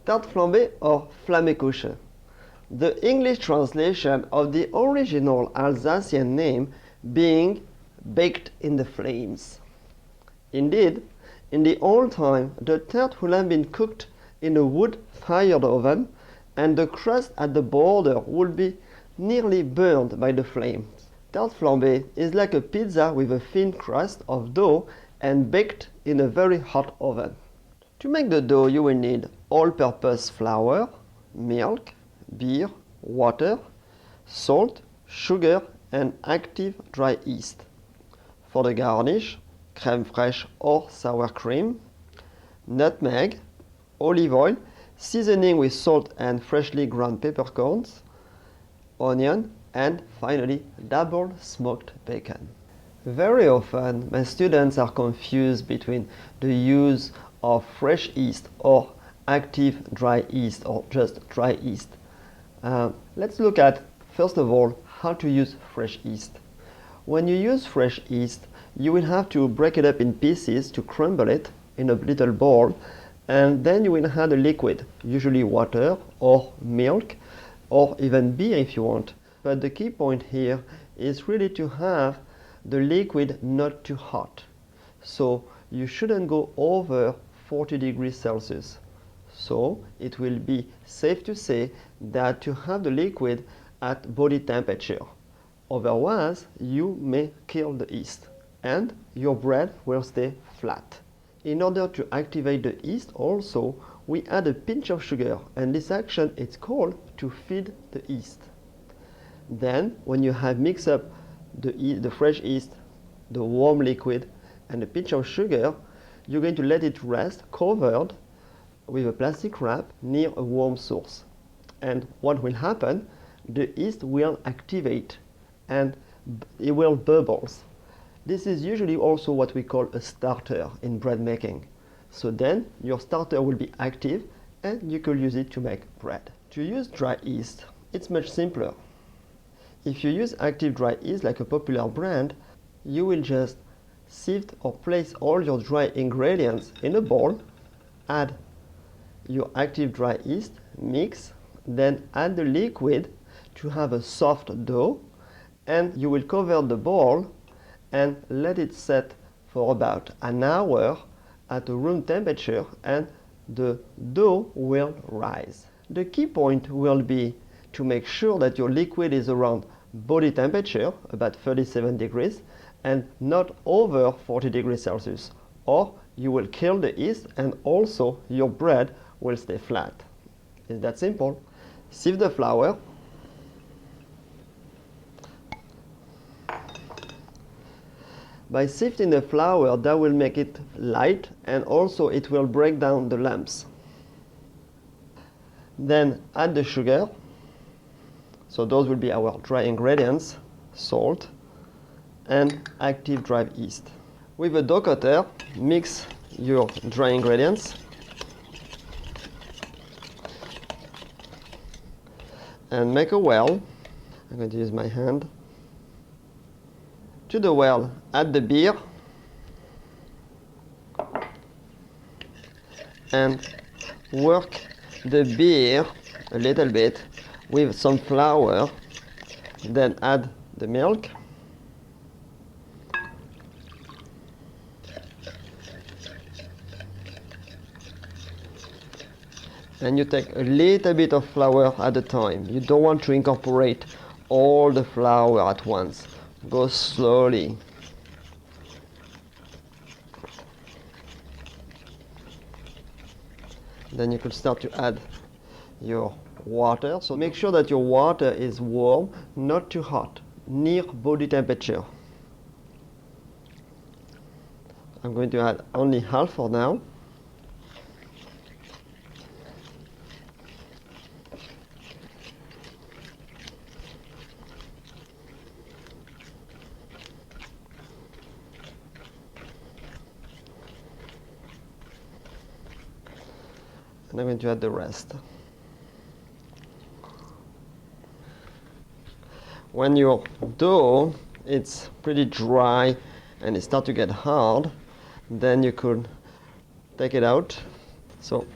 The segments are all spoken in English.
Tarte Flambée or Flammekueche. The English translation of the original Alsatian name being baked in the flames. Indeed, in the old time, the tart would have been cooked in a wood-fired oven, and the crust at the border would be nearly burned by the flames. Tarte Flambée is like a pizza with a thin crust of dough and baked in a very hot oven. To make the dough, you will need all-purpose flour, milk, beer, water, salt, sugar, and active dry yeast. For the garnish, crème fraîche or sour cream, nutmeg, olive oil, seasoning with salt and freshly ground peppercorns, onion, and finally double smoked bacon. Very often my students are confused between the use of fresh yeast or active dry yeast or just dry yeast. Let's look at first of all how to use fresh yeast. When you use fresh yeast, you will have to break it up in pieces to crumble it in a little bowl, and then you will add a liquid, usually water or milk or even beer if you want. But the key point here is really to have the liquid not too hot. So you shouldn't go over 40 degrees Celsius. So it will be safe to say that to have the liquid at body temperature. Otherwise, you may kill the yeast and your bread will stay flat. In order to activate the yeast also, we add a pinch of sugar, and this action is called to feed the yeast. Then, when you have mixed up the fresh yeast, the warm liquid, and a pinch of sugar, you're going to let it rest covered with a plastic wrap near a warm source. And what will happen? The yeast will activate and it will bubbles. This is usually also what we call a starter in bread making. So then your starter will be active and you could use it to make bread. To use dry yeast, it's much simpler. If you use active dry yeast like a popular brand, you will just sift or place all your dry ingredients in a bowl, add your active dry yeast, mix, then add the liquid to have a soft dough, and you will cover the bowl and let it set for about an hour at a room temperature, and the dough will rise. The key point will be to make sure that your liquid is around body temperature, about 37 degrees, and not over 40 degrees Celsius, or you will kill the yeast and also your bread will stay flat. It's that simple. Sieve the flour. By sifting the flour, that will make it light and also it will break down the lumps. Then add the sugar. So those will be our dry ingredients, salt, and active dry yeast. With a dough cutter, mix your dry ingredients and make a well. I'm going to use my hand. To the well, add the beer and work the beer a little bit with some flour, then add the milk. And you take a little bit of flour at a time. You don't want to incorporate all the flour at once. Go slowly. Then you could start to add your water. So make sure that your water is warm, not too hot, near body temperature. I'm going to add only half for now. And I'm going to add the rest. When your dough it's pretty dry and it starts to get hard, then you could take it out. So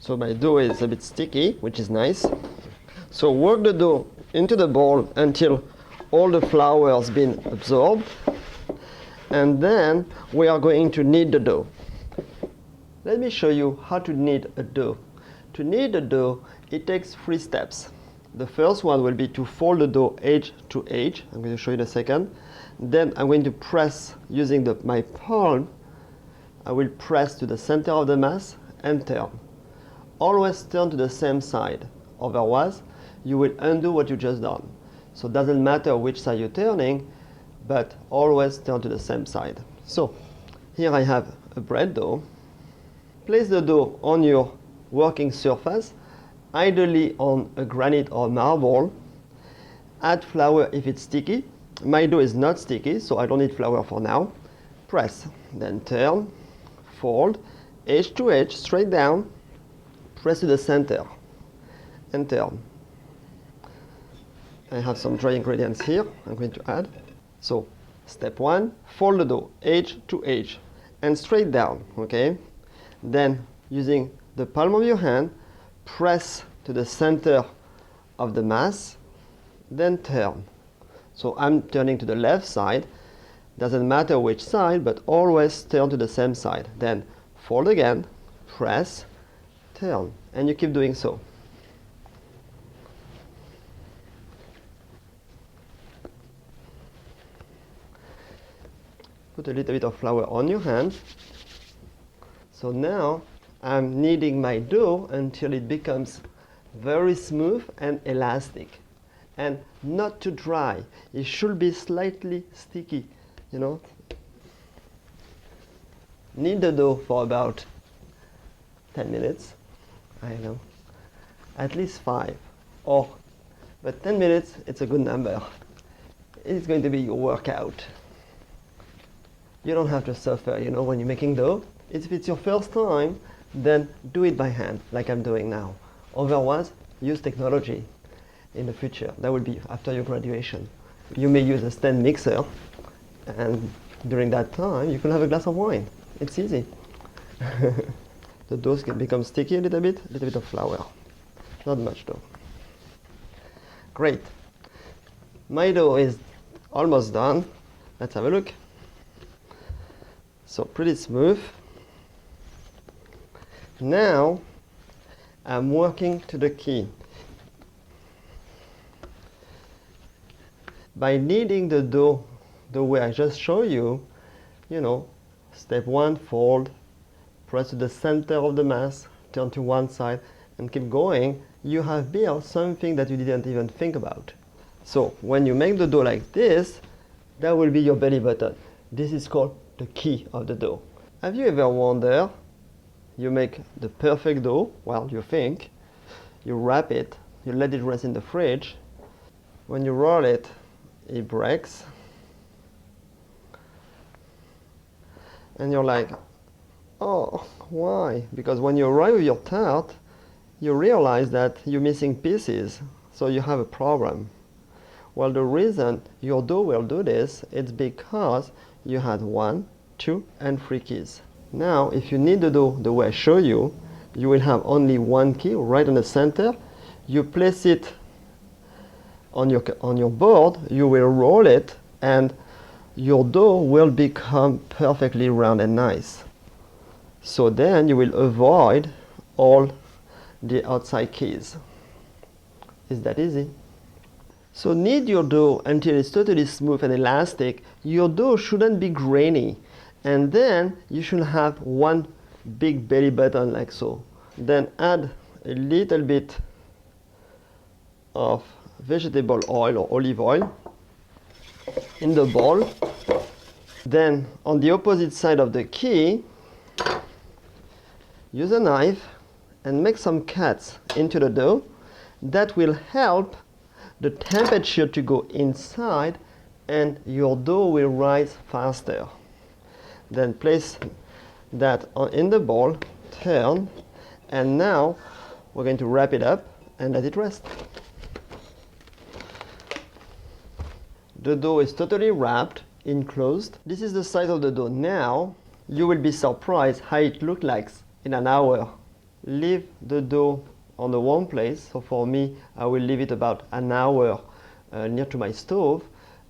So my dough is a bit sticky, which is nice. So work the dough into the bowl until all the flour has been absorbed. And then we are going to knead the dough. Let me show you how to knead a dough. To knead the dough, it takes 3 steps. The first one will be to fold the dough edge to edge. I'm going to show you in a second. Then I'm going to press using my palm. I will press to the center of the mass and turn. Always turn to the same side. Otherwise, you will undo what you just done. So it doesn't matter which side you're turning, but always turn to the same side. So here I have a bread dough. Place the dough on your working surface, ideally on a granite or marble. Add flour if it's sticky. My dough is not sticky, so I don't need flour for now. Press, then turn, fold, edge to edge, straight down, press to the center, and turn. I have some dry ingredients here I'm going to add. So, step 1, fold the dough, edge to edge, and straight down, okay? Then, using the palm of your hand, press to the center of the mass, then turn. So I'm turning to the left side. Doesn't matter which side, but always turn to the same side. Then fold again, press, turn, and you keep doing so. Put a little bit of flour on your hand. So now I'm kneading my dough until it becomes very smooth and elastic. And not too dry. It should be slightly sticky, you know. Knead the dough for about 10 minutes. I know. At least 5. But 10 minutes, it's a good number. It's going to be your workout. You don't have to suffer, you know, when you're making dough. If it's your first time, then do it by hand, like I'm doing now. Otherwise, use technology. In the future, that will be after your graduation. You may use a stand mixer, and during that time you can have a glass of wine. It's easy. The dough can become sticky a little bit of flour. Not much though. Great. My dough is almost done. Let's have a look. So pretty smooth. Now I'm working to the key. By kneading the dough the way I just showed you, you know, step 1, fold, press to the center of the mass, turn to one side, and keep going, you have built something that you didn't even think about. So when you make the dough like this, that will be your belly button. This is called the key of the dough. Have you ever wondered, you make the perfect dough, well, you think, you wrap it, you let it rest in the fridge, when you roll it, it breaks, and you're like, oh, why? Because when you arrive with your tart, you realize that you're missing pieces, so you have a problem. Well, the reason your dough will do this is because you had 1, 2, and 3 keys. Now, if you knead the dough the way I show you, you will have only 1 key right in the center. You place it on your board, you will roll it, and your dough will become perfectly round and nice. So then you will avoid all the outside keys. Is that easy? So knead your dough until it's totally smooth and elastic. Your dough shouldn't be grainy, and then you should have one big belly button like so. Then add a little bit of vegetable oil or olive oil in the bowl. Then on the opposite side of the key, use a knife and make some cuts into the dough. That will help the temperature to go inside and your dough will rise faster. Then place that in the bowl, turn, and now we're going to wrap it up and let it rest. The dough is totally wrapped, enclosed. This is the size of the dough now. You will be surprised how it looks like in an hour. leave the dough on a warm place. So for me, I will leave it about an hour near to my stove.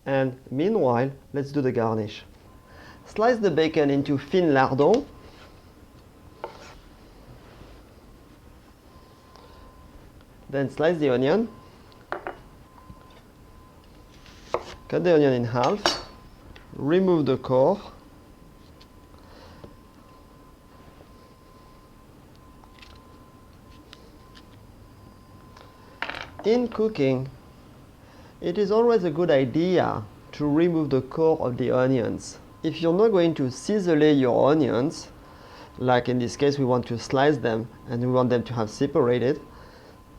And meanwhile, let's do the garnish. Slice the bacon into thin lardons. Then slice the onion. Cut the onion in half. Remove the core. In cooking, it is always a good idea to remove the core of the onions. If you're not going to sizzle your onions, like in this case we want to slice them and we want them to have separated,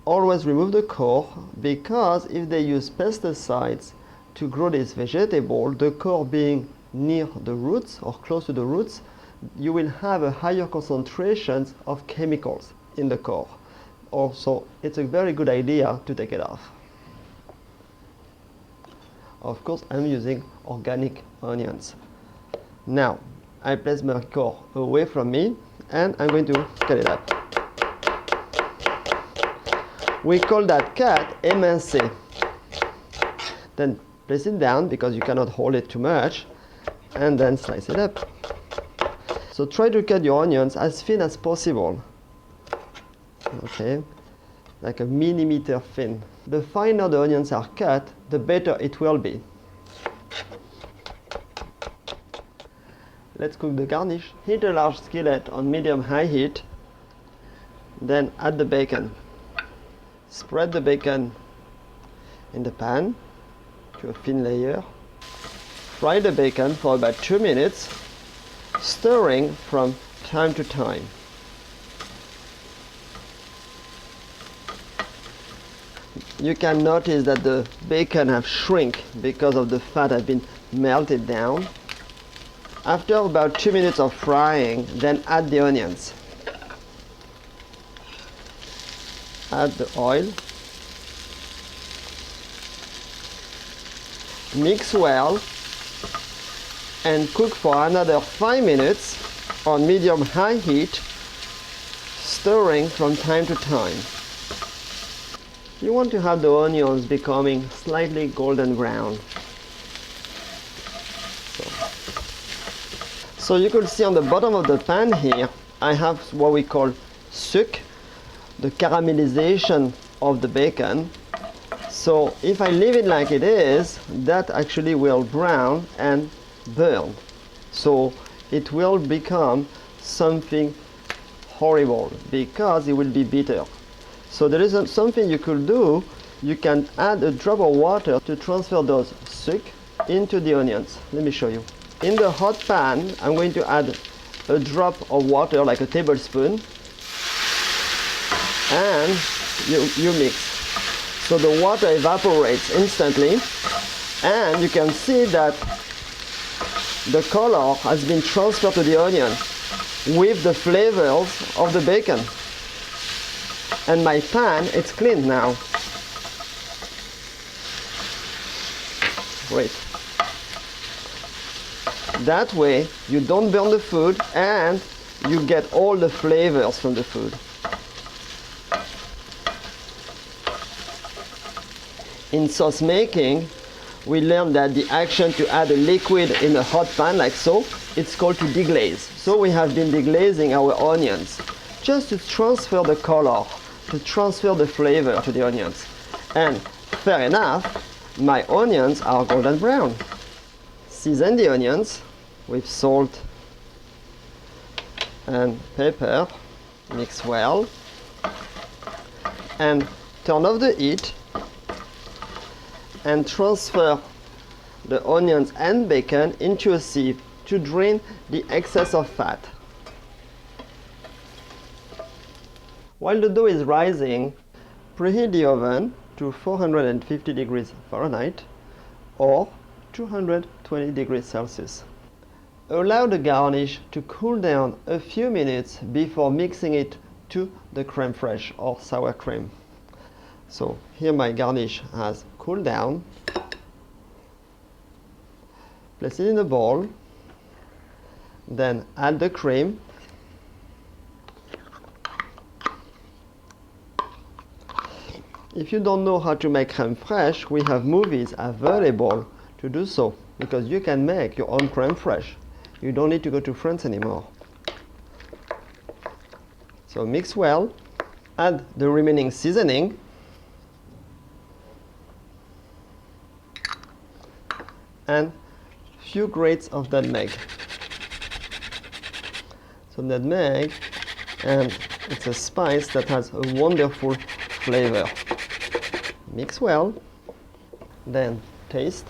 always remove the core, because if they use pesticides to grow this vegetable, the core being near the roots or close to the roots, you will have a higher concentration of chemicals in the core. Also, it's a very good idea to take it off. Of course, I'm using organic onions. Now, I place my core away from me and I'm going to cut it up. We call that cut émincé. Then place it down because you cannot hold it too much, and then slice it up. So try to cut your onions as thin as possible. Okay, like a millimeter thin. The finer the onions are cut, the better it will be. Let's cook the garnish. Heat a large skillet on medium-high heat. Then add the bacon. Spread the bacon in the pan to a thin layer. Fry the bacon for about 2 minutes, stirring from time to time. You can notice that the bacon have shrunk because of the fat have been melted down. After about 2 minutes of frying, then add the onions. Add the oil. Mix well and cook for another 5 minutes on medium-high heat, stirring from time to time. You want to have the onions becoming slightly golden brown. So you could see on the bottom of the pan here, I have what we call suc, the caramelization of the bacon. So if I leave it like it is, that actually will brown and burn. So it will become something horrible because it will be bitter. So there is something you could do. You can add a drop of water to transfer those suc into the onions. Let me show you. In the hot pan, I'm going to add a drop of water, like a tablespoon, and you mix. So the water evaporates instantly, and you can see that the color has been transferred to the onion with the flavors of the bacon. And my pan, it's clean now. Great. That way you don't burn the food and you get all the flavors from the food. In sauce making, we learned that the action to add a liquid in a hot pan like so, it's called to deglaze. So we have been deglazing our onions just to transfer the color, to transfer the flavor to the onions. And fair enough, my onions are golden brown. Season the onions with salt and pepper, mix well, and turn off the heat and transfer the onions and bacon into a sieve to drain the excess of fat. While the dough is rising, preheat the oven to 450 degrees Fahrenheit or 220 degrees Celsius. Allow the garnish to cool down a few minutes before mixing it to the crème fraîche or sour cream. So here my garnish has cooled down. Place it in a bowl, then add the cream, If you don't know how to make crème fraîche, we have movies available to do so, because you can make your own crème fraîche. You don't need to go to France anymore. So mix well, add the remaining seasoning, and few grates of nutmeg. So nutmeg, and it's a spice that has a wonderful flavor. Mix well, then taste.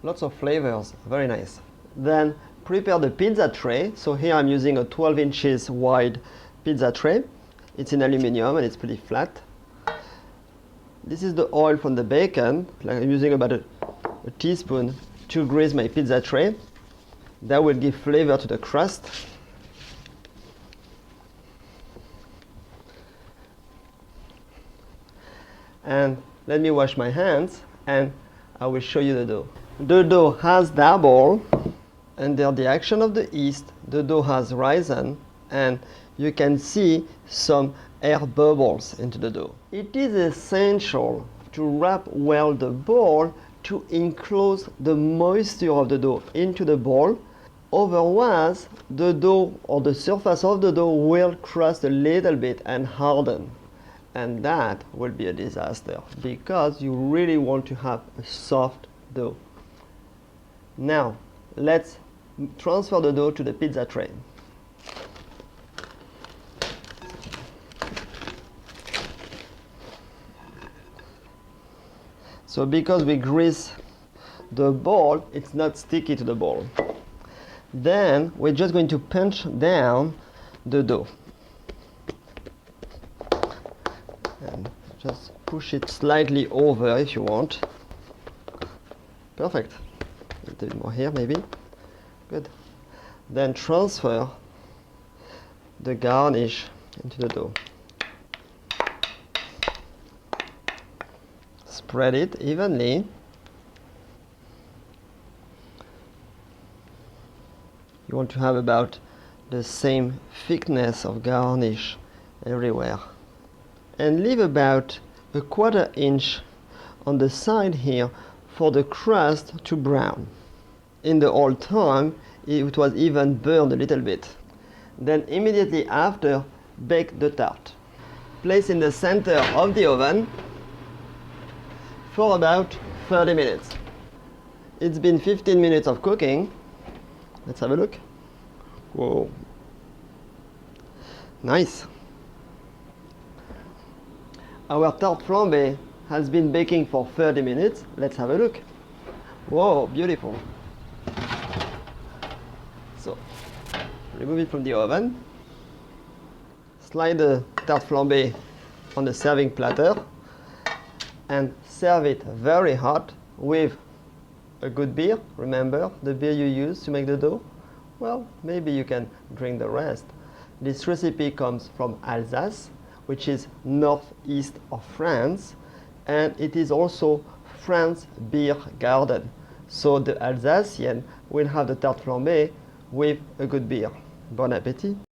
Lots of flavors, very nice. Then prepare the pizza tray. So here I'm using a 12 inches wide pizza tray. It's in aluminum and it's pretty flat. This is the oil from the bacon. Like I'm using about a teaspoon to grease my pizza tray. That will give flavor to the crust. And let me wash my hands and I will show you the dough. The dough has doubled. Under the action of the yeast, the dough has risen, and you can see some air bubbles into the dough. It is essential to wrap well the bowl to enclose the moisture of the dough into the bowl. Otherwise, the dough or the surface of the dough will crust a little bit and harden. And that will be a disaster because you really want to have a soft dough. Now, let's transfer the dough to the pizza tray. So because we grease the bowl, it's not sticky to the bowl. Then we're just going to punch down the dough. And just push it slightly over if you want. Perfect. A little bit more here maybe. Good. Then transfer the garnish into the dough. Spread it evenly. You want to have about the same thickness of garnish everywhere. And leave about a 1/4 inch on the side here for the crust to brown. In the old time, it was even burned a little bit. Then immediately after, bake the tart. Place in the center of the oven for about 30 minutes. It's been 15 minutes of cooking. Let's have a look. Whoa. Nice. Our Tarte Flambée has been baking for 30 minutes. Let's have a look. Whoa, beautiful. So, remove it from the oven. Slide the Tarte Flambée on the serving platter and serve it very hot with a good beer. Remember the beer you use to make the dough? Well, maybe you can drink the rest. This recipe comes from Alsace, which is northeast of France, and it is also France beer garden. So the Alsatian will have the Tarte Flambée with a good beer. Bon appétit!